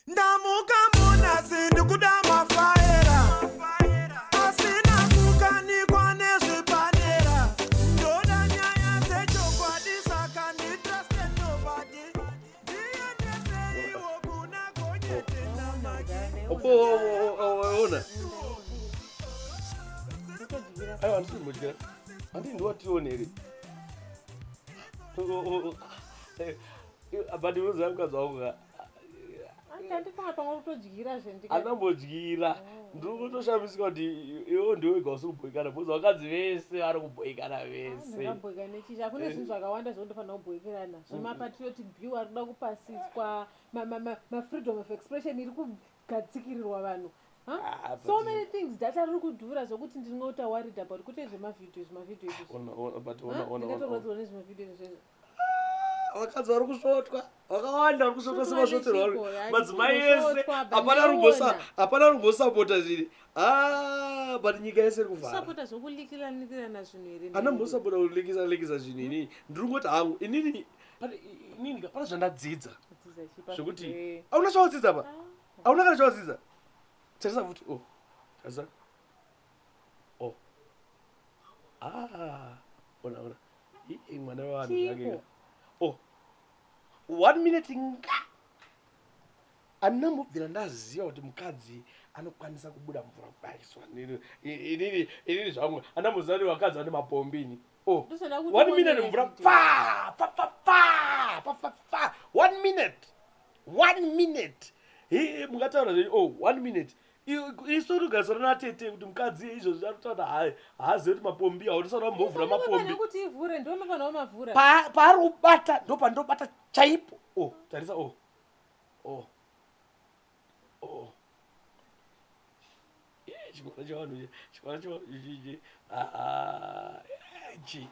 Ndamuka muna sindi kudama faera asina kukanikwa nezvipanera ndoda nyaya dzechokwadi saka nditrust nobody ndiendeseiwo kuna gonyete namagene ona aiwa ndisimudyira andi ndiwationere abati unoziva mukadzi wangu anambodyira ndiri kutoshamisika kuti iwo ndiwega usi kubhoikana bcause vakadzi vese vari kubhoikana vese hakuna zvinhu zvakawanda zvaundofanira kubhoikerana zvemapatriotic view ari kuda kupasiswa mafreedom of expression iri kugatsikirirwa vanhu so many things data riri kudhura zvokuti ndinota worried about kuti zvemavideo ndingatorwadzirwa nezvemavideo izvezvo vakadzi vari kusvotwa vakawanda vari kusvotwa semasvoterwa madzimai ese hapana rumbosapota zviri but nyika yese iri kuvhara zvokulikirana zvinhu here hana mbosapota kulikisa zvinhu inini ndiri ngoti hangu inini pana zvandadzidza zvokuti hauna chawadzidza pa hauna kana chawadzidza tarisa futi tarisa ona mwana wavanhu zvake 1 minute nga andinambobvira ndaziva kuti mukadzi anokwanisa kubuda mvura kubaiswa inini zvamwe andamboziva kuti vakadzi vane mapombini 1 minute mvura 1 minute mungataura zvei 1 minute isu rigarisana natete kuti mukadzi izvozvi arikutaura haazivi kuti mapombi hautisaura mbovhura mapombi paari kubata ndopandobata chaipo tarisa chikwana chavanhu chichi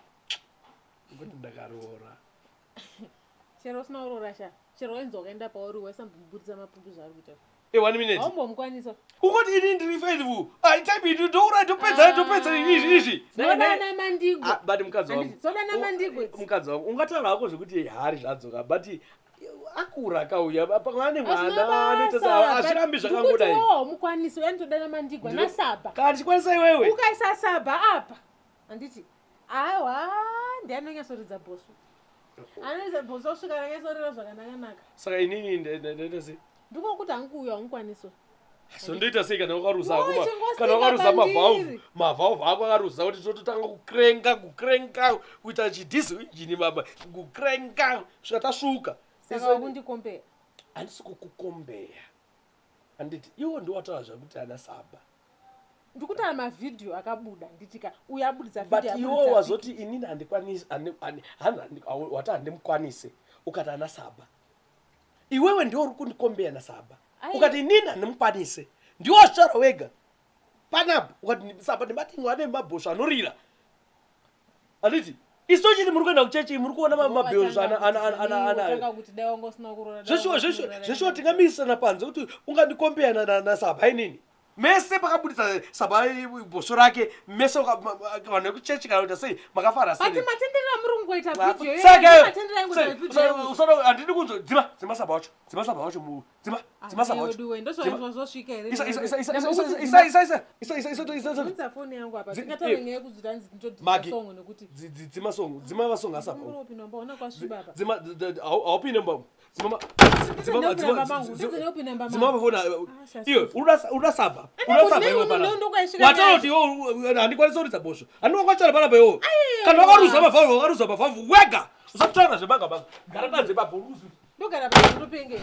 ngoti ndakaroora chero usina uroora sha chero wenzi wakaenda pauri waisambomubudisa mapombi zvaari kuita 1 minute aumbomukwanisa ukoti ini ndiri faithful type ndoura ndopedza izvi zodana mandigwe but mukadzi zodana wangu ungataura hako zvekuti hari zvadzoka but akura akauya pane mwana anoita azvirambi zvakangodai mukwanisi uyandodana mandigwa nasaba kana tichikwanisa iwewe ukaisa saba apa handiti aiwa ndianonyatsoridza bhoso anoisa bhoso osvika ananyatsorira zvakanaka saka inini ndaita sei ndikokuti hanguuya haungukwaniswa so ndoita sei kana wakarusa mavhauvhu ako akarusa kuti tototanga kukrenka kuita chidhizi injini mama kukrenka svika tasvuka saka wakundikombeya handisi kukukombeya handiti iwo ndiwataura zvakuti ana saba ndikutaura mavhidhiyo akabuda nditika uyo abudisa but iwo wazoti inini handikwanisi wati handimukwanise ukati ana saba iwewe ndiwo uri kundikombeya nasaba ukati inini handimukwanise ndiwo zvitaura wega panapo ukati saba ndimatingo ane mabhosvo anorira handiti isu chiti muri kuenda kuchechi muri kuona mabhosvo zveshuwa tingamisana panze kuti ungandikombeya nasaba inini mese pakabudisa saba bhosvo rake mese vanhu vekuchechi kana kuita sei makafara sei matenderera muri kungoita handidi kunzo dzima saba wacho dzima saba wacho ndozvazvosvika here isa foni yangu apa ndingataura nyaya yekuti hanzi ndodisasongo nekuti dzima vasongo asaba uropinamba ona kwasviba apa haupi namba dzima mafona iyo uda saba wataoti iwo handikwanisa kuridza bhosvo handingakwachana panapa iwo kana wakaruza mavhavhu wega usakutaura zvemagabanga gara panze pabhoruzi ndogara panze ndopengere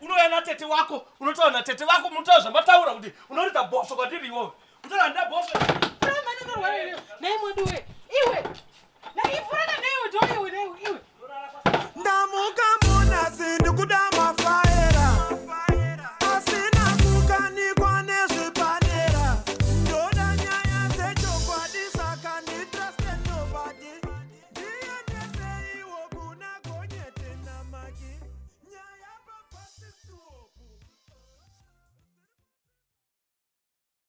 unoya natete wako unotaura natete wako munotaura zvamataura kuti unoridza bhosvo kwandiri iwowe unotaura nda bhosvo naimweduwe iwe naifurana naiwe toiwe iwe